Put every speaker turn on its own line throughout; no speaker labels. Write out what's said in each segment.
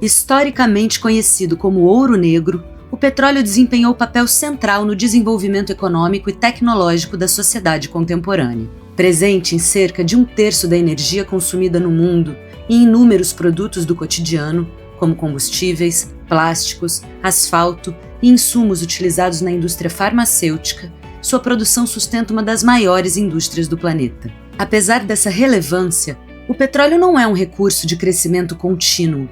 Historicamente conhecido como ouro negro, o petróleo desempenhou papel central no desenvolvimento econômico e tecnológico da sociedade contemporânea. Presente em cerca de 1/3 da energia consumida no mundo e em inúmeros produtos do cotidiano, como combustíveis, plásticos, asfalto e insumos utilizados na indústria farmacêutica, sua produção sustenta uma das maiores indústrias do planeta. Apesar dessa relevância, o petróleo não é um recurso de crescimento contínuo.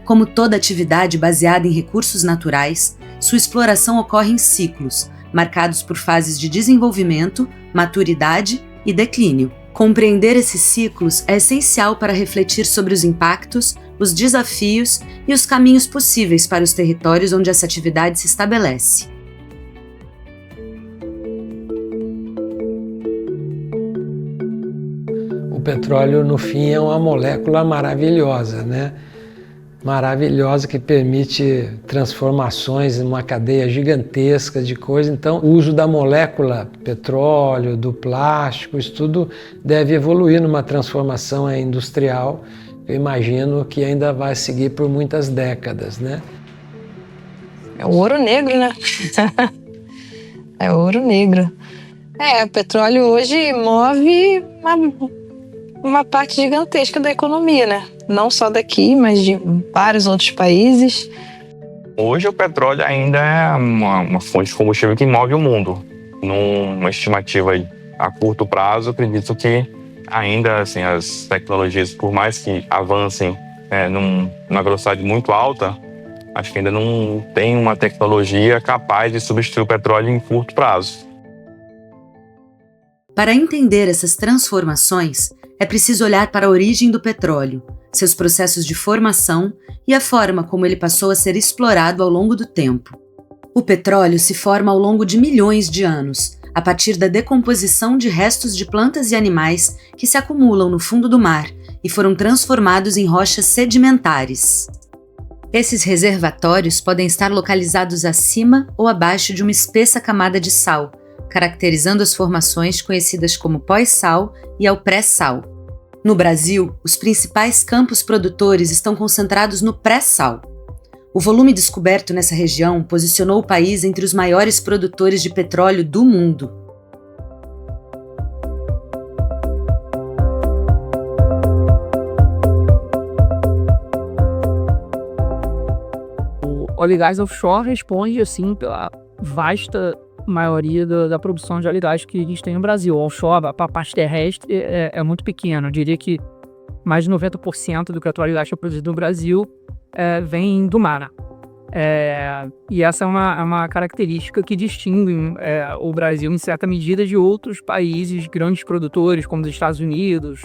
Como toda atividade baseada em recursos naturais, sua exploração ocorre em ciclos, marcados por fases de desenvolvimento, maturidade e declínio. Compreender esses ciclos é essencial para refletir sobre os impactos, os desafios e os caminhos possíveis para os territórios onde essa atividade se estabelece.
O petróleo, no fim, é uma molécula maravilhosa, né? Maravilhosa, que permite transformações em uma cadeia gigantesca de coisas. Então, o uso da molécula petróleo, do plástico, isso tudo deve evoluir numa transformação industrial. Eu imagino que ainda vai seguir por muitas décadas, né?
É o ouro negro, né? É o ouro negro. O petróleo hoje move uma parte gigantesca da economia, né? Não só daqui, mas de vários outros países.
Hoje o petróleo ainda é uma fonte de combustível que move o mundo. Numa estimativa a curto prazo, acredito que ainda assim, as tecnologias, por mais que avancem numa velocidade muito alta, acho que ainda não tem uma tecnologia capaz de substituir o petróleo em curto prazo.
Para entender essas transformações, é preciso olhar para a origem do petróleo, seus processos de formação e a forma como ele passou a ser explorado ao longo do tempo. O petróleo se forma ao longo de milhões de anos, a partir da decomposição de restos de plantas e animais que se acumulam no fundo do mar e foram transformados em rochas sedimentares. Esses reservatórios podem estar localizados acima ou abaixo de uma espessa camada de sal, caracterizando as formações conhecidas como pós-sal e ao pré-sal. No Brasil, os principais campos produtores estão concentrados no pré-sal. O volume descoberto nessa região posicionou o país entre os maiores produtores de petróleo do mundo.
O óleo e gás offshore responde, assim, pela vasta maioria da produção de óleo e gás que a gente tem no Brasil. O offshore, a parte terrestre, é muito pequena. Eu diria que mais de 90% do que o óleo e gás é produzido no Brasil vem do mar. E essa é uma característica que distingue o Brasil, em certa medida, de outros países grandes produtores, como os Estados Unidos,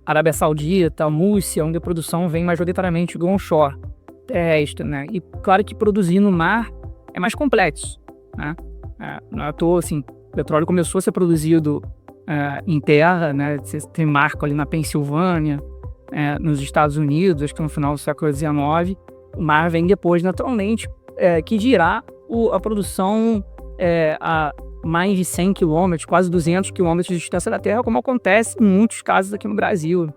Arábia Saudita, Rússia, onde a produção vem majoritariamente do onshore terrestre, né? E claro que produzir no mar é mais complexo, né? Não é à toa, assim, o petróleo começou a ser produzido em terra, né? Você tem marco ali na Pensilvânia, nos Estados Unidos, acho que no final do século XIX. O mar vem depois, naturalmente, que dirá a produção a mais de 100 quilômetros, quase 200 quilômetros de distância da Terra, como acontece em muitos casos aqui no Brasil.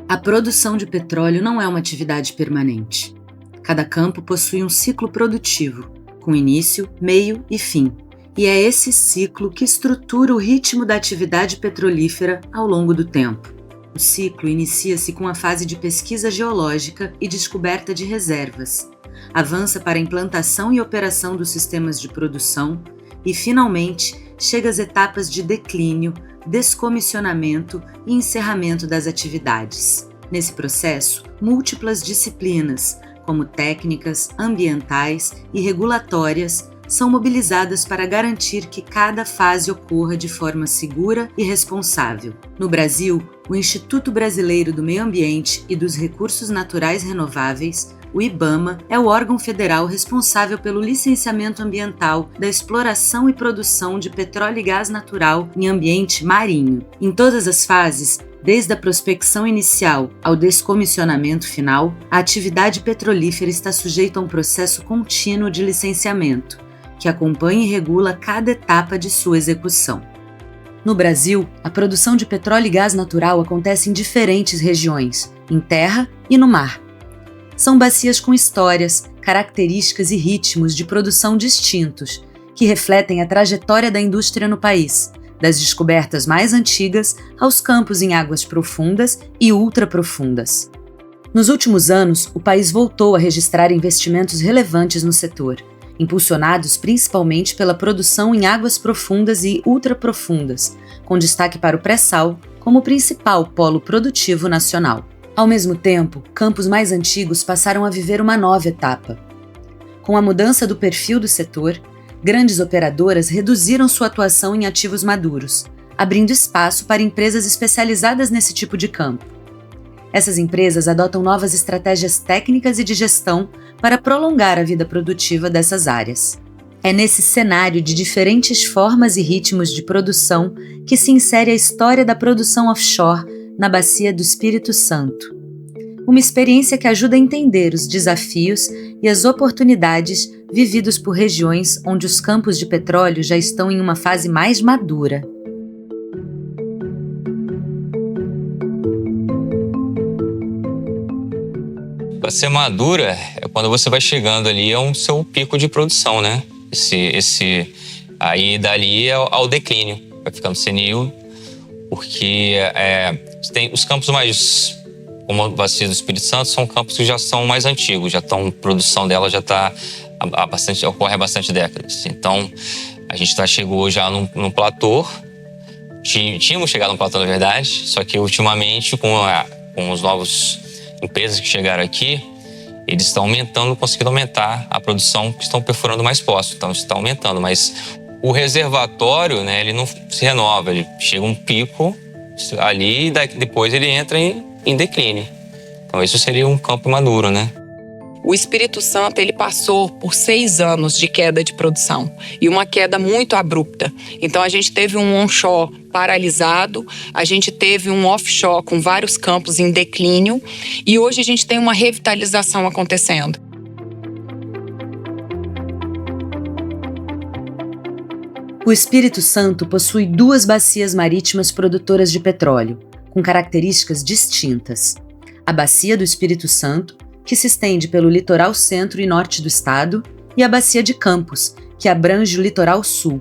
A produção de petróleo não é uma atividade permanente. Cada campo possui um ciclo produtivo, com início, meio e fim, e é esse ciclo que estrutura o ritmo da atividade petrolífera ao longo do tempo. O ciclo inicia-se com a fase de pesquisa geológica e descoberta de reservas, avança para a implantação e operação dos sistemas de produção e, finalmente, chega às etapas de declínio, descomissionamento e encerramento das atividades. Nesse processo, múltiplas disciplinas, como técnicas, ambientais e regulatórias, são mobilizadas para garantir que cada fase ocorra de forma segura e responsável. No Brasil, o Instituto Brasileiro do Meio Ambiente e dos Recursos Naturais Renováveis, o IBAMA, é o órgão federal responsável pelo licenciamento ambiental da exploração e produção de petróleo e gás natural em ambiente marinho. Em todas as fases, desde a prospecção inicial ao descomissionamento final, a atividade petrolífera está sujeita a um processo contínuo de licenciamento, que acompanha e regula cada etapa de sua execução. No Brasil, a produção de petróleo e gás natural acontece em diferentes regiões, em terra e no mar. São bacias com histórias, características e ritmos de produção distintos, que refletem a trajetória da indústria no país, das descobertas mais antigas aos campos em águas profundas e ultraprofundas. Nos últimos anos, o país voltou a registrar investimentos relevantes no setor, impulsionados principalmente pela produção em águas profundas e ultraprofundas, com destaque para o pré-sal como principal polo produtivo nacional. Ao mesmo tempo, campos mais antigos passaram a viver uma nova etapa. Com a mudança do perfil do setor, grandes operadoras reduziram sua atuação em ativos maduros, abrindo espaço para empresas especializadas nesse tipo de campo. Essas empresas adotam novas estratégias técnicas e de gestão para prolongar a vida produtiva dessas áreas. É nesse cenário de diferentes formas e ritmos de produção que se insere a história da produção offshore na Bacia do Espírito Santo. Uma experiência que ajuda a entender os desafios e as oportunidades vividos por regiões onde os campos de petróleo já estão em uma fase mais madura.
Bacia madura é quando você vai chegando ali ao seu pico de produção, né? Aí dali é ao declínio, vai ficando senil, porque tem os campos mais, como a Bacia do Espírito Santo, são campos que já são mais antigos, a produção dela já está ocorre há bastante décadas. Então, a gente chegou já num platô, tínhamos chegado no platô, na verdade, só que ultimamente, com os novos empresas que chegaram aqui, eles estão conseguindo aumentar a produção, que estão perfurando mais poços, então está aumentando, mas o reservatório, né, ele não se renova, ele chega um pico ali e depois ele entra em declínio. Então isso seria um campo maduro, né?
O Espírito Santo, ele passou por 6 anos de queda de produção e uma queda muito abrupta. Então a gente teve um onshore paralisado, a gente teve um offshore com vários campos em declínio e hoje a gente tem uma revitalização acontecendo.
O Espírito Santo possui 2 bacias marítimas produtoras de petróleo, com características distintas. A Bacia do Espírito Santo, que se estende pelo litoral centro e norte do estado, e a Bacia de Campos, que abrange o litoral sul.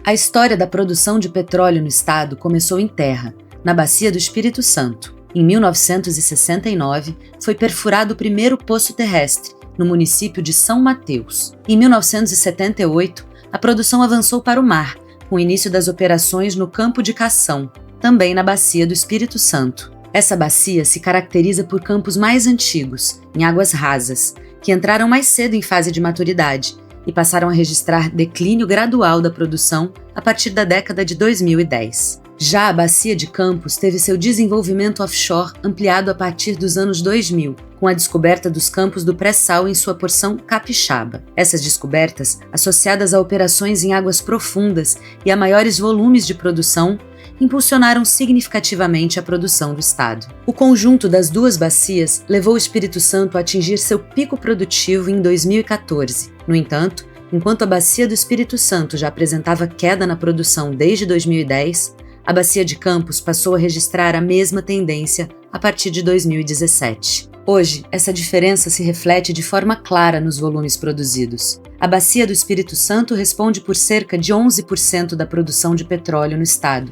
A história da produção de petróleo no estado começou em terra, na Bacia do Espírito Santo. Em 1969, foi perfurado o primeiro poço terrestre, no município de São Mateus. Em 1978, a produção avançou para o mar, com o início das operações no Campo de Cação, também na Bacia do Espírito Santo. Essa bacia se caracteriza por campos mais antigos, em águas rasas, que entraram mais cedo em fase de maturidade e passaram a registrar declínio gradual da produção a partir da década de 2010. Já a Bacia de Campos teve seu desenvolvimento offshore ampliado a partir dos anos 2000, com a descoberta dos campos do pré-sal em sua porção capixaba. Essas descobertas, associadas a operações em águas profundas e a maiores volumes de produção, impulsionaram significativamente a produção do estado. O conjunto das 2 bacias levou o Espírito Santo a atingir seu pico produtivo em 2014. No entanto, enquanto a Bacia do Espírito Santo já apresentava queda na produção desde 2010, a Bacia de Campos passou a registrar a mesma tendência a partir de 2017. Hoje, essa diferença se reflete de forma clara nos volumes produzidos. A Bacia do Espírito Santo responde por cerca de 11% da produção de petróleo no estado,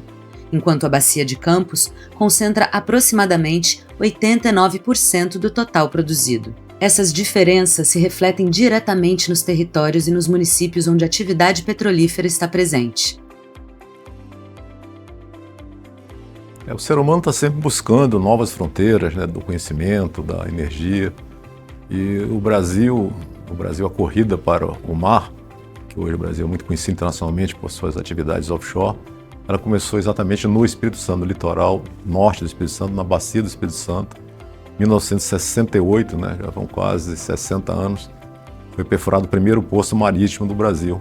enquanto a Bacia de Campos concentra aproximadamente 89% do total produzido. Essas diferenças se refletem diretamente nos territórios e nos municípios onde a atividade petrolífera está presente.
O ser humano está sempre buscando novas fronteiras, né, do conhecimento, da energia. E o Brasil, a corrida para o mar, que hoje o Brasil é muito conhecido internacionalmente por suas atividades offshore, ela começou exatamente no Espírito Santo, no litoral norte do Espírito Santo, na Bacia do Espírito Santo. Em 1968, né, já vão quase 60 anos, foi perfurado o primeiro poço marítimo do Brasil.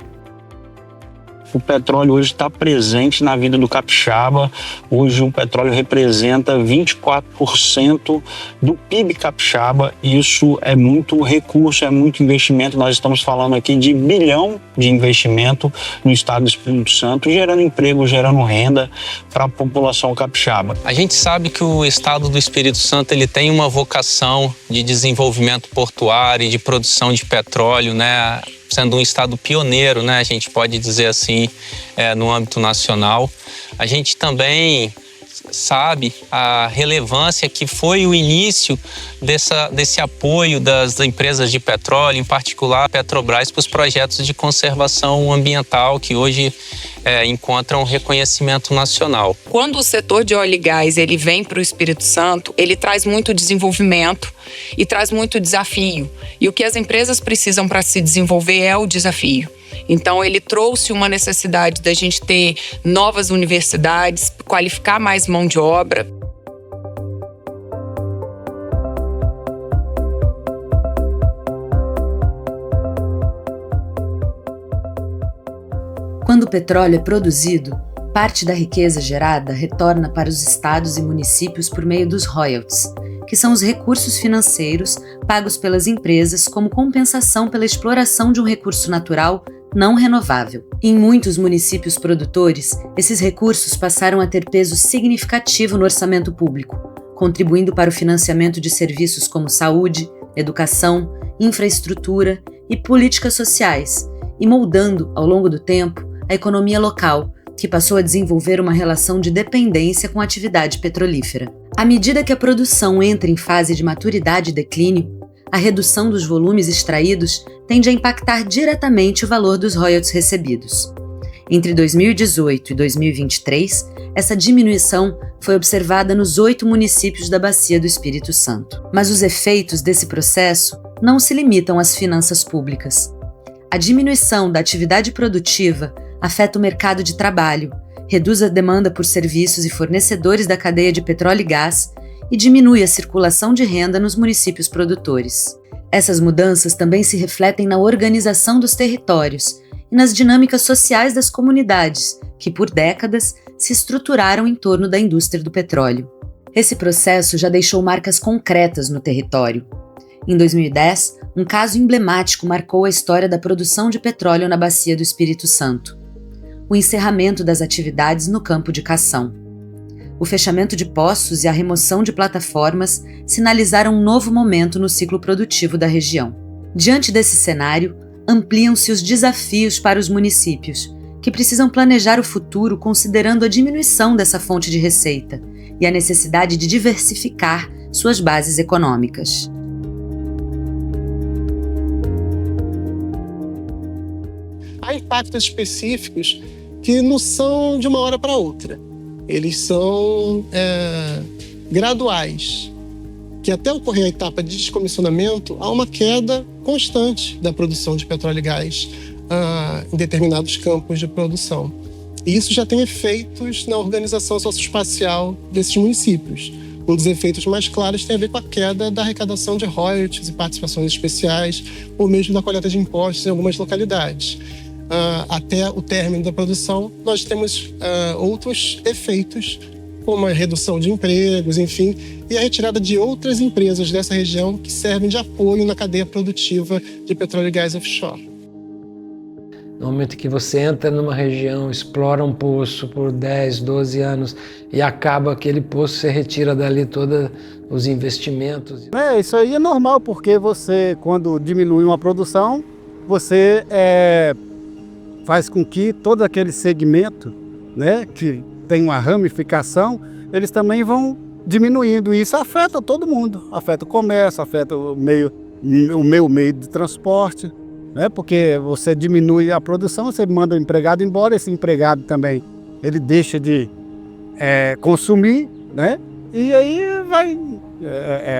o petróleo hoje está presente na vida do capixaba. Hoje o petróleo representa 24% do PIB capixaba. Isso é muito recurso, é muito investimento. Nós estamos falando aqui de R$1 bilhão de investimento no estado do Espírito Santo, gerando emprego, gerando renda para a população capixaba.
A gente sabe que o estado do Espírito Santo ele tem uma vocação de desenvolvimento portuário e de produção de petróleo, né? Sendo um estado pioneiro, né? A gente pode dizer assim, no âmbito nacional. A gente também sabe a relevância que foi o início desse apoio das empresas de petróleo, em particular a Petrobras, para os projetos de conservação ambiental que hoje encontram reconhecimento nacional.
Quando o setor de óleo e gás ele vem para o Espírito Santo, ele traz muito desenvolvimento e traz muito desafio. E o que as empresas precisam para se desenvolver é o desafio. Então, ele trouxe uma necessidade da gente ter novas universidades, qualificar mais mão de obra.
Quando o petróleo é produzido, parte da riqueza gerada retorna para os estados e municípios por meio dos royalties, que são os recursos financeiros pagos pelas empresas como compensação pela exploração de um recurso natural não renovável. Em muitos municípios produtores, esses recursos passaram a ter peso significativo no orçamento público, contribuindo para o financiamento de serviços como saúde, educação, infraestrutura e políticas sociais, e moldando, ao longo do tempo, a economia local, que passou a desenvolver uma relação de dependência com a atividade petrolífera. À medida que a produção entra em fase de maturidade e declínio, a redução dos volumes extraídos tende a impactar diretamente o valor dos royalties recebidos. Entre 2018 e 2023, essa diminuição foi observada nos 8 municípios da Bacia do Espírito Santo. Mas os efeitos desse processo não se limitam às finanças públicas. A diminuição da atividade produtiva afeta o mercado de trabalho, reduz a demanda por serviços e fornecedores da cadeia de petróleo e gás e diminui a circulação de renda nos municípios produtores. Essas mudanças também se refletem na organização dos territórios e nas dinâmicas sociais das comunidades, que por décadas se estruturaram em torno da indústria do petróleo. Esse processo já deixou marcas concretas no território. Em 2010, um caso emblemático marcou a história da produção de petróleo na Bacia do Espírito Santo: o encerramento das atividades no campo de Cação. O fechamento de poços e a remoção de plataformas sinalizaram um novo momento no ciclo produtivo da região. Diante desse cenário, ampliam-se os desafios para os municípios, que precisam planejar o futuro considerando a diminuição dessa fonte de receita e a necessidade de diversificar suas bases econômicas.
Há impactos específicos que não são de uma hora para outra. Eles são graduais, que até ocorrer a etapa de descomissionamento, há uma queda constante da produção de petróleo e gás em determinados campos de produção. E isso já tem efeitos na organização socioespacial desses municípios. Um dos efeitos mais claros tem a ver com a queda da arrecadação de royalties e participações especiais, ou mesmo da coleta de impostos em algumas localidades. Até o término da produção, nós temos outros efeitos, como a redução de empregos, enfim, e a retirada de outras empresas dessa região que servem de apoio na cadeia produtiva de petróleo e gás offshore.
No momento que você entra numa região, explora um poço por 10, 12 anos e acaba aquele poço, você retira dali todos os investimentos.
Isso aí é normal, porque você, quando diminui uma produção, você faz com que todo aquele segmento, né, que tem uma ramificação, eles também vão diminuindo. E isso afeta todo mundo, afeta o comércio, afeta o meio de transporte, né, porque você diminui a produção, você manda o empregado embora, esse empregado também ele deixa de consumir, né, e aí vai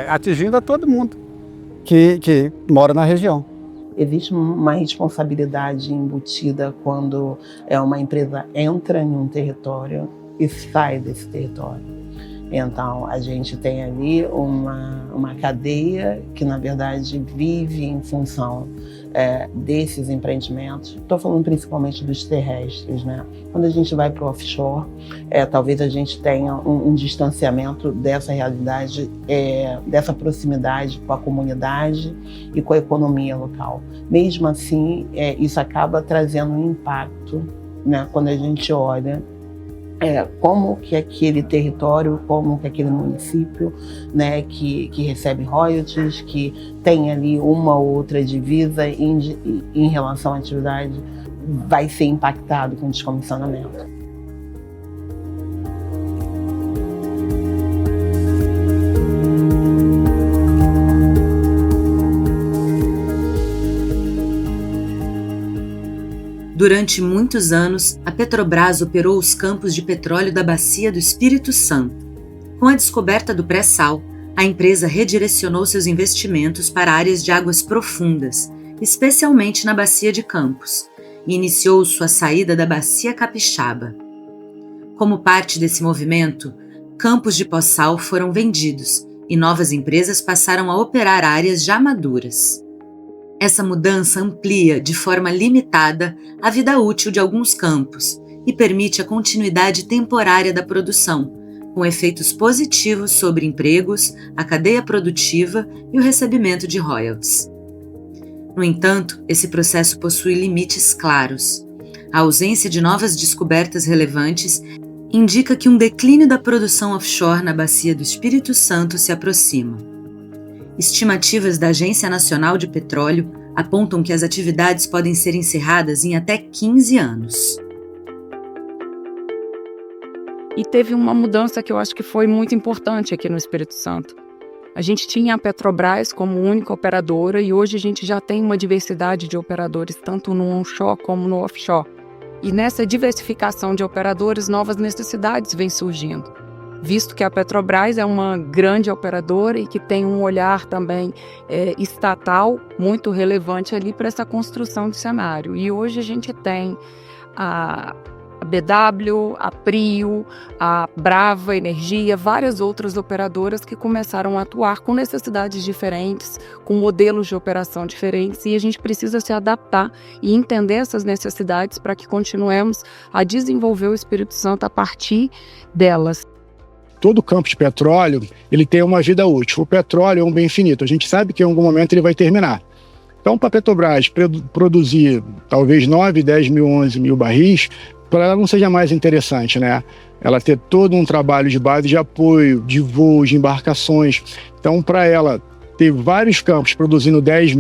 atingindo a todo mundo que mora na região.
Existe uma responsabilidade embutida quando uma empresa entra em um território e sai desse território. Então, a gente tem ali uma cadeia que, na verdade, vive em função desses empreendimentos. Estou falando principalmente dos terrestres, né? Quando a gente vai para o offshore, talvez a gente tenha um distanciamento dessa realidade, dessa proximidade com a comunidade e com a economia local. Mesmo assim, isso acaba trazendo um impacto, né? Quando a gente olha como que aquele território, como que aquele município, né, que recebe royalties, que tem ali uma ou outra divisa em relação à atividade, vai ser impactado com o descomissionamento.
Durante muitos anos, a Petrobras operou os campos de petróleo da Bacia do Espírito Santo. Com a descoberta do pré-sal, a empresa redirecionou seus investimentos para áreas de águas profundas, especialmente na Bacia de Campos, e iniciou sua saída da Bacia Capixaba. Como parte desse movimento, campos de pós-sal foram vendidos e novas empresas passaram a operar áreas já maduras. Essa mudança amplia, de forma limitada, a vida útil de alguns campos e permite a continuidade temporária da produção, com efeitos positivos sobre empregos, a cadeia produtiva e o recebimento de royalties. No entanto, esse processo possui limites claros. A ausência de novas descobertas relevantes indica que um declínio da produção offshore na Bacia do Espírito Santo se aproxima. Estimativas da Agência Nacional de Petróleo apontam que as atividades podem ser encerradas em até 15 anos.
E teve uma mudança que eu acho que foi muito importante aqui no Espírito Santo. A gente tinha a Petrobras como única operadora e hoje a gente já tem uma diversidade de operadores, tanto no onshore como no offshore. E nessa diversificação de operadores, novas necessidades vêm surgindo. Visto que a Petrobras é uma grande operadora e que tem um olhar também estatal muito relevante ali para essa construção de cenário. E hoje a gente tem a BW, a Prio, a Brava Energia, várias outras operadoras que começaram a atuar com necessidades diferentes, com modelos de operação diferentes, e a gente precisa se adaptar e entender essas necessidades para que continuemos a desenvolver o Espírito Santo a partir delas.
Todo campo de petróleo, ele tem uma vida útil. O petróleo é um bem finito. A gente sabe que em algum momento ele vai terminar. Então, para a Petrobras produzir talvez 9, 10 mil, 11 mil barris, para ela não seja mais interessante, né? Ela ter todo um trabalho de base de apoio, de voos, de embarcações. Então, para ela ter vários campos produzindo 10,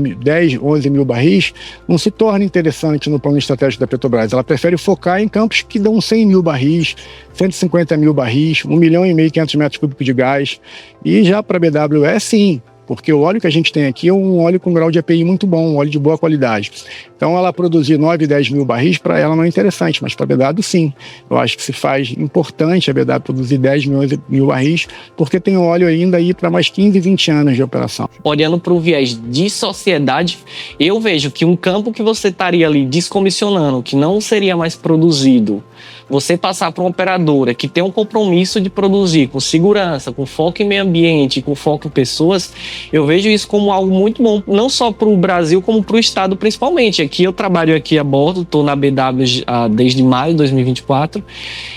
11 mil barris, não se torna interessante no plano estratégico da Petrobras. Ela prefere focar em campos que dão 100 mil barris, 150 mil barris, 1,5 milhão, 500 metros cúbicos de gás. E já para a BW sim, porque o óleo que a gente tem aqui é um óleo com grau de EPI muito bom, um óleo de boa qualidade. Então, ela produzir 9, 10 mil barris, para ela não é interessante, mas para a BW, sim. Eu acho que se faz importante a BW produzir 10 mil barris, porque tem óleo ainda aí para mais 15, 20 anos de operação.
Olhando para o viés de sociedade, eu vejo que um campo que você estaria ali descomissionando, que não seria mais produzido, você passar para uma operadora que tem um compromisso de produzir com segurança, com foco em meio ambiente, com foco em pessoas, eu vejo isso como algo muito bom, não só para o Brasil, como para o Estado principalmente. Aqui eu trabalho aqui a bordo, estou na BW desde maio de 2024,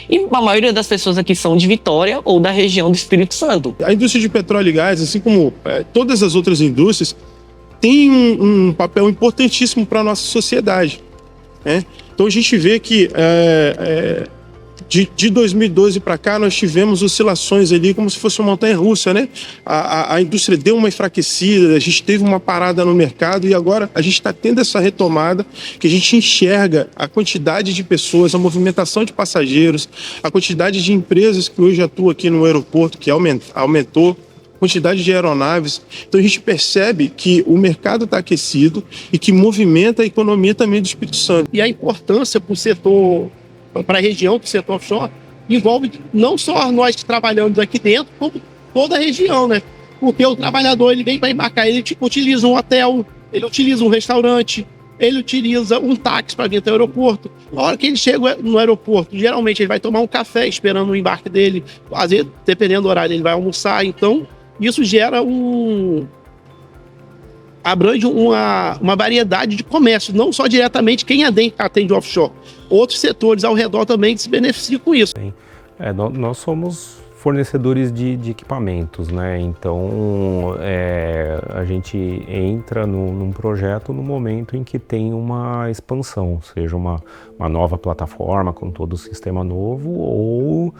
e a maioria das pessoas aqui são de Vitória ou da região do Espírito Santo.
A indústria de petróleo e gás, assim como todas as outras indústrias, tem um papel importantíssimo para a nossa sociedade, né? Então a gente vê que de 2012 para cá nós tivemos oscilações ali como se fosse uma montanha-russa, né? A indústria deu uma enfraquecida, a gente teve uma parada no mercado e agora a gente está tendo essa retomada que a gente enxerga a quantidade de pessoas, a movimentação de passageiros, a quantidade de empresas que hoje atuam aqui no aeroporto, que aumentou, quantidade de aeronaves. Então a gente percebe que o mercado está aquecido e que movimenta a economia também do Espírito Santo.
E a importância para o setor, para a região do setor offshore, envolve não só nós que trabalhamos aqui dentro, como toda a região, né? Porque o trabalhador, ele vem para embarcar, ele utiliza um hotel, ele utiliza um restaurante, ele utiliza um táxi para vir até o aeroporto. Na hora que ele chega no aeroporto, geralmente ele vai tomar um café esperando o embarque dele, às vezes, dependendo do horário, ele vai almoçar. Então, isso gera
abrange uma variedade de comércio, não só diretamente quem atende offshore, outros setores ao redor também que se beneficiam com isso.
Nós somos fornecedores de equipamentos, né? Então a gente entra num projeto no momento em que tem uma expansão, seja uma nova plataforma com todo o sistema novo ou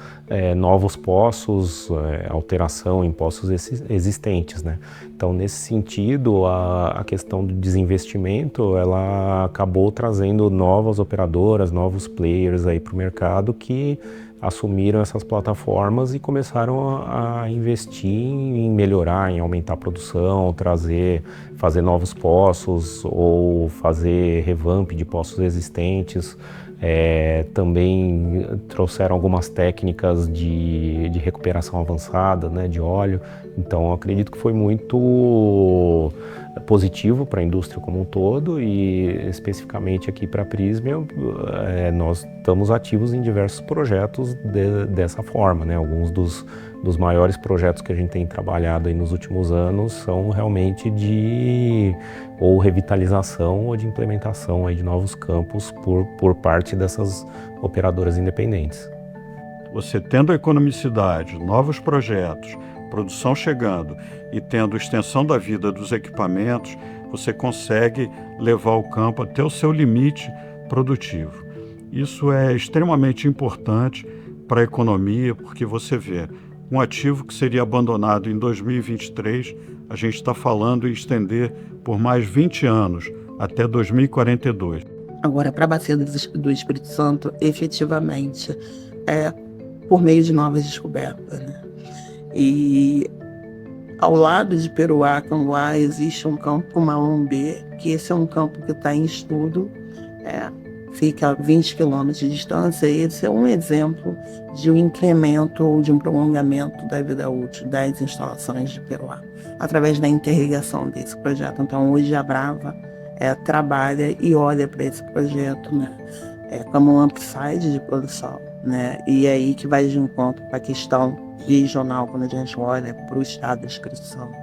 novos poços, alteração em poços existentes, né? Então, nesse sentido, a questão do desinvestimento, ela acabou trazendo novas operadoras, novos players aí para o mercado que assumiram essas plataformas e começaram a investir em melhorar, em aumentar a produção, fazer novos poços ou fazer revamp de poços existentes. Também trouxeram algumas técnicas de recuperação avançada, né, de óleo. Então, acredito que foi muito positivo para a indústria como um todo e especificamente aqui para a Prysmian, nós estamos ativos em diversos projetos dessa forma, né? Alguns dos maiores projetos que a gente tem trabalhado aí nos últimos anos são realmente de ou revitalização ou de implementação aí de novos campos por parte dessas operadoras independentes.
Você tendo a economicidade, novos projetos, produção chegando e tendo extensão da vida dos equipamentos, você consegue levar o campo até o seu limite produtivo. Isso é extremamente importante para a economia, porque você vê um ativo que seria abandonado em 2023, a gente está falando em estender por mais 20 anos, até 2042.
Agora, para a Bacia do Espírito Santo, efetivamente, por meio de novas descobertas, né? E ao lado de Peroá, Canguá, existe um campo Malombe, que esse é um campo que está em estudo, fica a 20 quilômetros de distância, e esse é um exemplo de um incremento ou de um prolongamento da vida útil das instalações de Peroá, através da interligação desse projeto. Então, hoje a Brava trabalha e olha para esse projeto, né, como um upside de produção, né, e é aí que vai de encontro para a questão regional, quando a gente olha para o estado do Espírito Santo,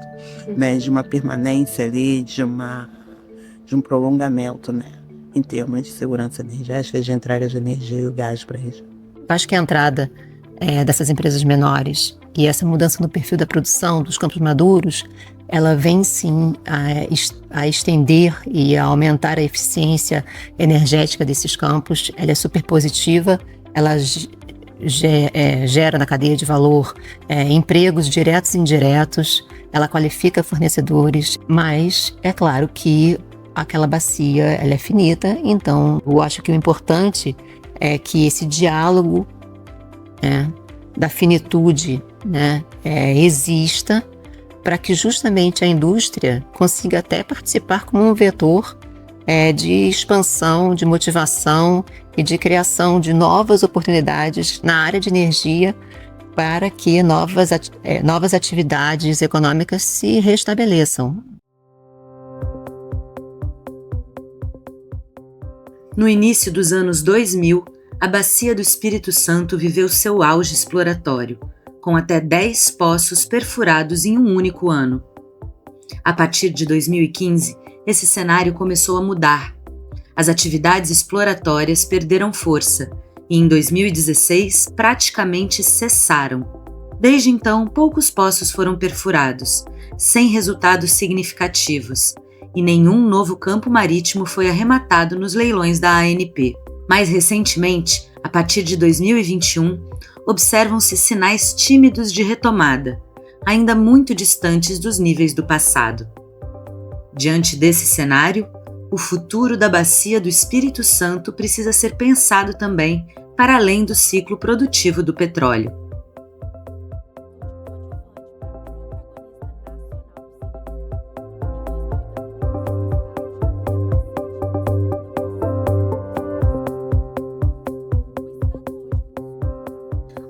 né, de uma permanência ali, de um prolongamento, né, em termos de segurança energética, de entrega de energia e o gás para a região.
Acho que a entrada dessas empresas menores e essa mudança no perfil da produção dos campos maduros, ela vem sim a estender e a aumentar a eficiência energética desses campos. Ela é super positiva, ela gera na cadeia de valor empregos diretos e indiretos, ela qualifica fornecedores, mas é claro que aquela bacia ela é finita, então eu acho que o importante é que esse diálogo da finitude, né, exista para que justamente a indústria consiga até participar como um vetor de expansão, de motivação e de criação de novas oportunidades na área de energia para que novas atividades econômicas se restabeleçam.
No início dos anos 2000, a Bacia do Espírito Santo viveu seu auge exploratório, com até 10 poços perfurados em um único ano. A partir de 2015, esse cenário começou a mudar. As atividades exploratórias perderam força e, em 2016, praticamente cessaram. Desde então, poucos poços foram perfurados, sem resultados significativos, e nenhum novo campo marítimo foi arrematado nos leilões da ANP. Mais recentemente, a partir de 2021, observam-se sinais tímidos de retomada, ainda muito distantes dos níveis do passado. Diante desse cenário, o futuro da Bacia do Espírito Santo precisa ser pensado também para além do ciclo produtivo do petróleo.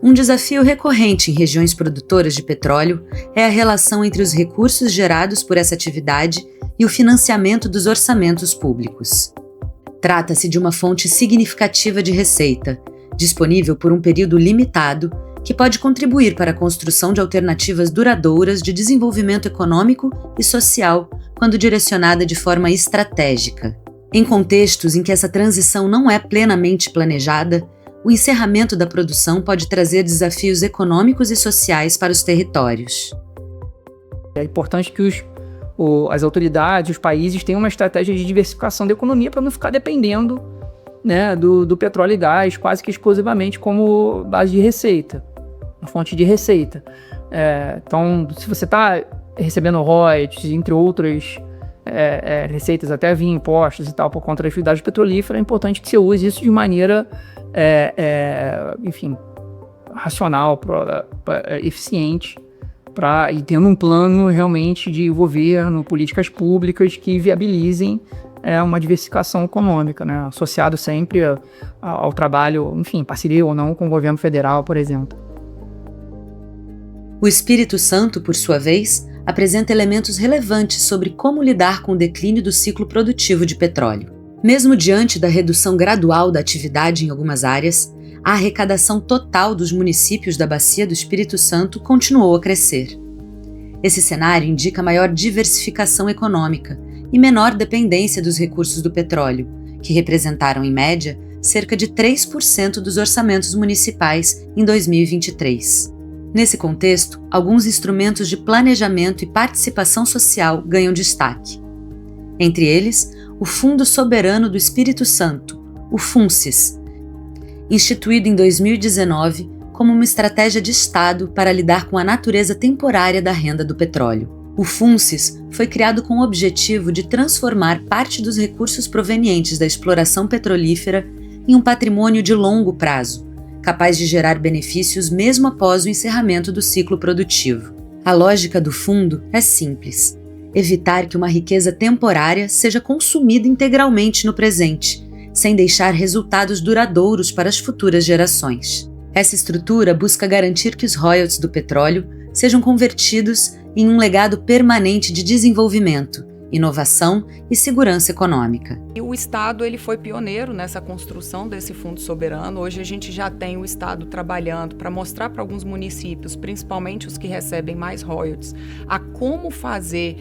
Um desafio recorrente em regiões produtoras de petróleo é a relação entre os recursos gerados por essa atividade e o financiamento dos orçamentos públicos. Trata-se de uma fonte significativa de receita, disponível por um período limitado, que pode contribuir para a construção de alternativas duradouras de desenvolvimento econômico e social quando direcionada de forma estratégica. Em contextos em que essa transição não é plenamente planejada, o encerramento da produção pode trazer desafios econômicos e sociais para os territórios.
É importante que as autoridades, os países tenham uma estratégia de diversificação da economia para não ficar dependendo, né, do petróleo e gás quase que exclusivamente como base de receita, uma fonte de receita. Então, se você está recebendo royalties, entre outras receitas, até via impostos e tal, por conta da atividade petrolífera, é importante que você use isso de maneira, enfim, racional, eficiente, e tendo um plano realmente de governo, políticas públicas que viabilizem uma diversificação econômica, né, associado sempre ao trabalho, enfim, parceria ou não com o governo federal, por exemplo.
O Espírito Santo, por sua vez, apresenta elementos relevantes sobre como lidar com o declínio do ciclo produtivo de petróleo. Mesmo diante da redução gradual da atividade em algumas áreas, a arrecadação total dos municípios da Bacia do Espírito Santo continuou a crescer. Esse cenário indica maior diversificação econômica e menor dependência dos recursos do petróleo, que representaram, em média, cerca de 3% dos orçamentos municipais em 2023. Nesse contexto, alguns instrumentos de planejamento e participação social ganham destaque. Entre eles, o Fundo Soberano do Espírito Santo, o FUNCES, instituído em 2019 como uma estratégia de Estado para lidar com a natureza temporária da renda do petróleo. O FUNCES foi criado com o objetivo de transformar parte dos recursos provenientes da exploração petrolífera em um patrimônio de longo prazo, capaz de gerar benefícios mesmo após o encerramento do ciclo produtivo. A lógica do fundo é simples: evitar que uma riqueza temporária seja consumida integralmente no presente, sem deixar resultados duradouros para as futuras gerações. Essa estrutura busca garantir que os royalties do petróleo sejam convertidos em um legado permanente de desenvolvimento, inovação e segurança econômica.
E o Estado ele foi pioneiro nessa construção desse fundo soberano. Hoje a gente já tem o Estado trabalhando para mostrar para alguns municípios, principalmente os que recebem mais royalties, a como fazer,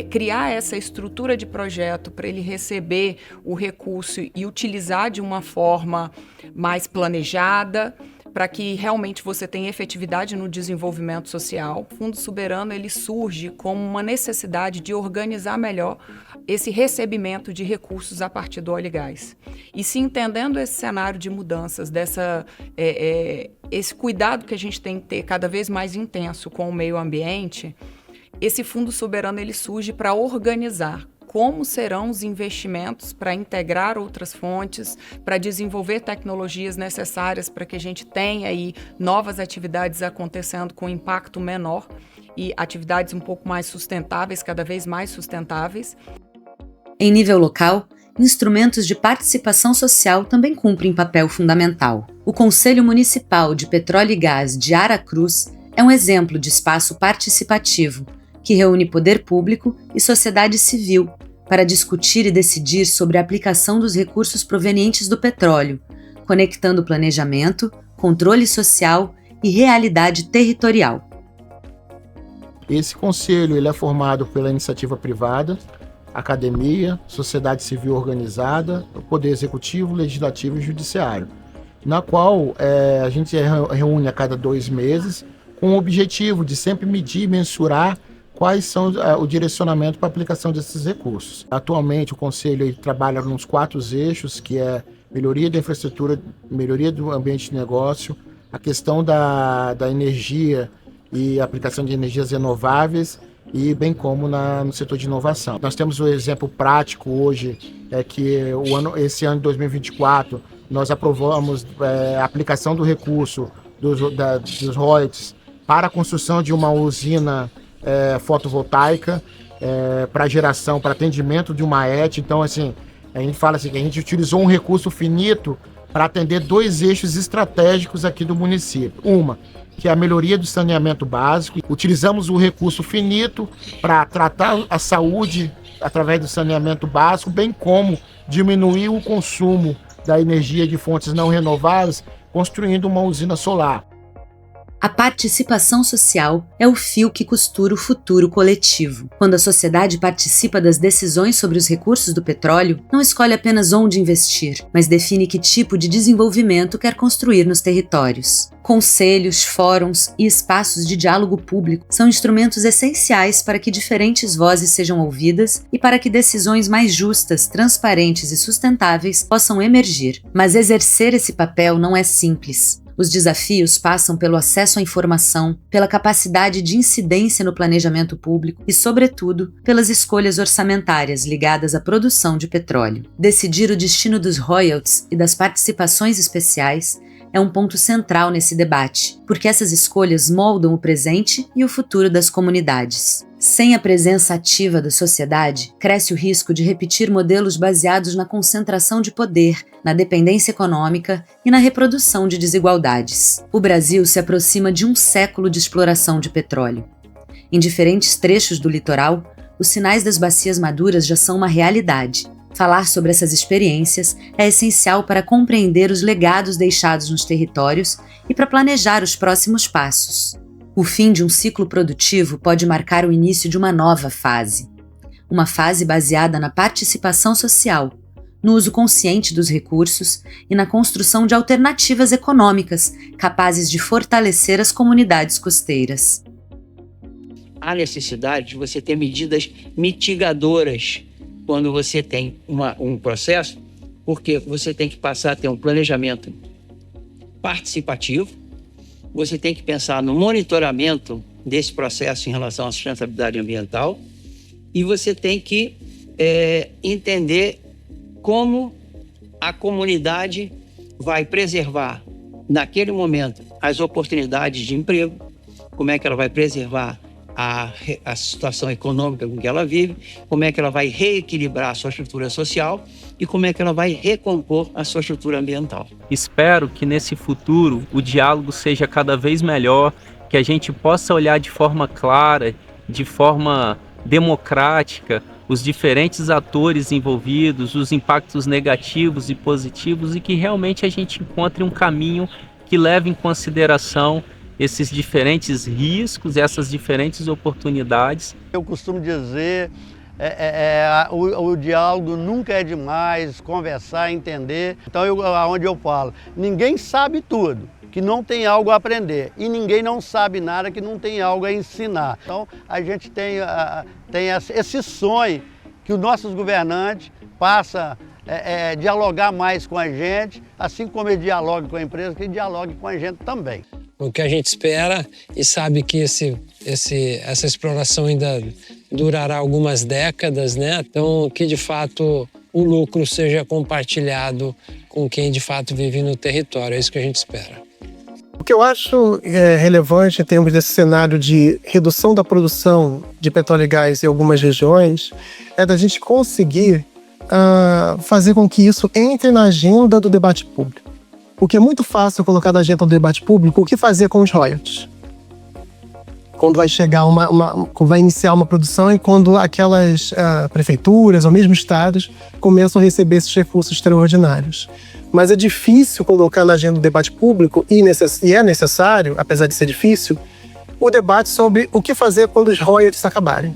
criar essa estrutura de projeto para ele receber o recurso e utilizar de uma forma mais planejada, para que realmente você tenha efetividade no desenvolvimento social. O Fundo Soberano ele surge como uma necessidade de organizar melhor esse recebimento de recursos a partir do óleo e gás. E se entendendo esse cenário de mudanças, esse cuidado que a gente tem que ter cada vez mais intenso com o meio ambiente, esse Fundo Soberano ele surge para organizar como serão os investimentos para integrar outras fontes, para desenvolver tecnologias necessárias para que a gente tenha aí novas atividades acontecendo com impacto menor e atividades um pouco mais sustentáveis, cada vez mais sustentáveis.
Em nível local, instrumentos de participação social também cumprem papel fundamental. O Conselho Municipal de Petróleo e Gás de Aracruz é um exemplo de espaço participativo que reúne poder público e sociedade civil para discutir e decidir sobre a aplicação dos recursos provenientes do petróleo, conectando planejamento, controle social e realidade territorial.
Esse conselho ele é formado pela iniciativa privada, academia, sociedade civil organizada, o poder executivo, legislativo e judiciário, na qual a gente reúne a cada 2 meses com o objetivo de sempre medir e mensurar quais são o direcionamento para a aplicação desses recursos. Atualmente, o Conselho trabalha nos 4 eixos, que é melhoria da infraestrutura, melhoria do ambiente de negócio, a questão da energia e aplicação de energias renováveis, e bem como no setor de inovação. Nós temos um exemplo prático hoje, que esse ano de 2024, nós aprovamos a aplicação do recurso dos royalties para a construção de uma usina fotovoltaica para geração, para atendimento de uma ET. Então, assim, a gente fala assim, que a gente utilizou um recurso finito para atender 2 eixos estratégicos aqui do município. Uma, que é a melhoria do saneamento básico. Utilizamos o recurso finito para tratar a saúde através do saneamento básico, bem como diminuir o consumo da energia de fontes não renováveis, construindo uma usina solar.
A participação social é o fio que costura o futuro coletivo. Quando a sociedade participa das decisões sobre os recursos do petróleo, não escolhe apenas onde investir, mas define que tipo de desenvolvimento quer construir nos territórios. Conselhos, fóruns e espaços de diálogo público são instrumentos essenciais para que diferentes vozes sejam ouvidas e para que decisões mais justas, transparentes e sustentáveis possam emergir. Mas exercer esse papel não é simples. Os desafios passam pelo acesso à informação, pela capacidade de incidência no planejamento público e, sobretudo, pelas escolhas orçamentárias ligadas à produção de petróleo. Decidir o destino dos royalties e das participações especiais é um ponto central nesse debate, porque essas escolhas moldam o presente e o futuro das comunidades. Sem a presença ativa da sociedade, cresce o risco de repetir modelos baseados na concentração de poder, na dependência econômica e na reprodução de desigualdades. O Brasil se aproxima de um século de exploração de petróleo. Em diferentes trechos do litoral, os sinais das bacias maduras já são uma realidade. Falar sobre essas experiências é essencial para compreender os legados deixados nos territórios e para planejar os próximos passos. O fim de um ciclo produtivo pode marcar o início de uma nova fase. Uma fase baseada na participação social, no uso consciente dos recursos e na construção de alternativas econômicas capazes de fortalecer as comunidades costeiras.
Há necessidade de você ter medidas mitigadoras quando você tem um processo, porque você tem que passar a ter um planejamento participativo, você tem que pensar no monitoramento desse processo em relação à sustentabilidade ambiental e você tem que entender como a comunidade vai preservar, naquele momento, as oportunidades de emprego, como é que ela vai preservar a situação econômica com que ela vive, como é que ela vai reequilibrar a sua estrutura social e como é que ela vai recompor a sua estrutura ambiental.
Espero que nesse futuro o diálogo seja cada vez melhor, que a gente possa olhar de forma clara, de forma democrática, os diferentes atores envolvidos, os impactos negativos e positivos e que realmente a gente encontre um caminho que leve em consideração esses diferentes riscos, essas diferentes oportunidades.
Eu costumo dizer, o diálogo nunca é demais, conversar, entender. Então, aonde eu falo, ninguém sabe tudo, que não tem algo a aprender. E ninguém não sabe nada, que não tem algo a ensinar. Então, a gente tem esse sonho que os nossos governantes passam dialogar mais com a gente, assim como eles dialogam com a empresa, que eles dialoguem com a gente também.
O que a gente espera e sabe que essa exploração ainda durará algumas décadas, né? Então, que de fato o lucro seja compartilhado com quem de fato vive no território. É isso que a gente espera.
O que eu acho relevante em termos desse cenário de redução da produção de petróleo e gás em algumas regiões é da gente conseguir fazer com que isso entre na agenda do debate público. Porque é muito fácil colocar na agenda do debate público o que fazer com os royalties. Quando vai chegar vai iniciar uma produção e quando aquelas prefeituras ou mesmo estados começam a receber esses recursos extraordinários. Mas é difícil colocar na agenda do debate público e é necessário, apesar de ser difícil, o debate sobre o que fazer quando os royalties acabarem.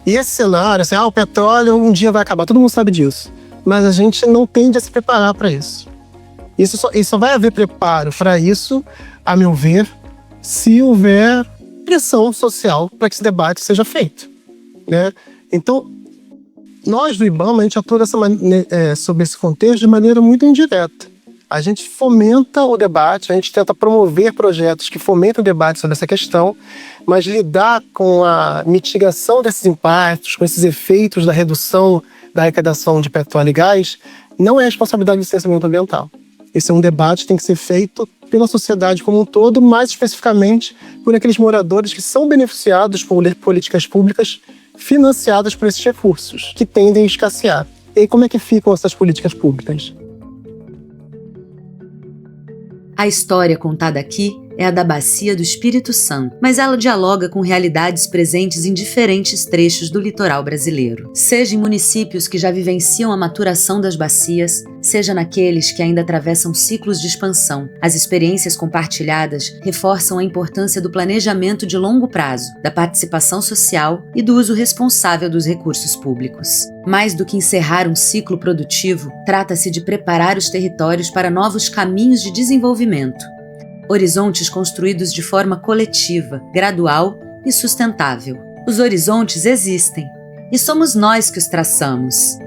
E esse cenário, assim, o petróleo um dia vai acabar, todo mundo sabe disso. Mas a gente não tende a se preparar para isso. Isso só vai haver preparo para isso, a meu ver, se houver pressão social para que esse debate seja feito, né? Então, nós do IBAMA, a gente atua sobre esse contexto de maneira muito indireta. A gente fomenta o debate, a gente tenta promover projetos que fomentam o debate sobre essa questão, mas lidar com a mitigação desses impactos, com esses efeitos da redução da arrecadação de petróleo e gás, não é responsabilidade do licenciamento ambiental. Esse é um debate que tem que ser feito pela sociedade como um todo, mais especificamente por aqueles moradores que são beneficiados por políticas públicas financiadas por esses recursos, que tendem a escassear. E aí, como é que ficam essas políticas públicas?
A história contada aqui é a da Bacia do Espírito Santo, mas ela dialoga com realidades presentes em diferentes trechos do litoral brasileiro. Seja em municípios que já vivenciam a maturação das bacias, seja naqueles que ainda atravessam ciclos de expansão, as experiências compartilhadas reforçam a importância do planejamento de longo prazo, da participação social e do uso responsável dos recursos públicos. Mais do que encerrar um ciclo produtivo, trata-se de preparar os territórios para novos caminhos de desenvolvimento. Horizontes construídos de forma coletiva, gradual e sustentável. Os horizontes existem e somos nós que os traçamos.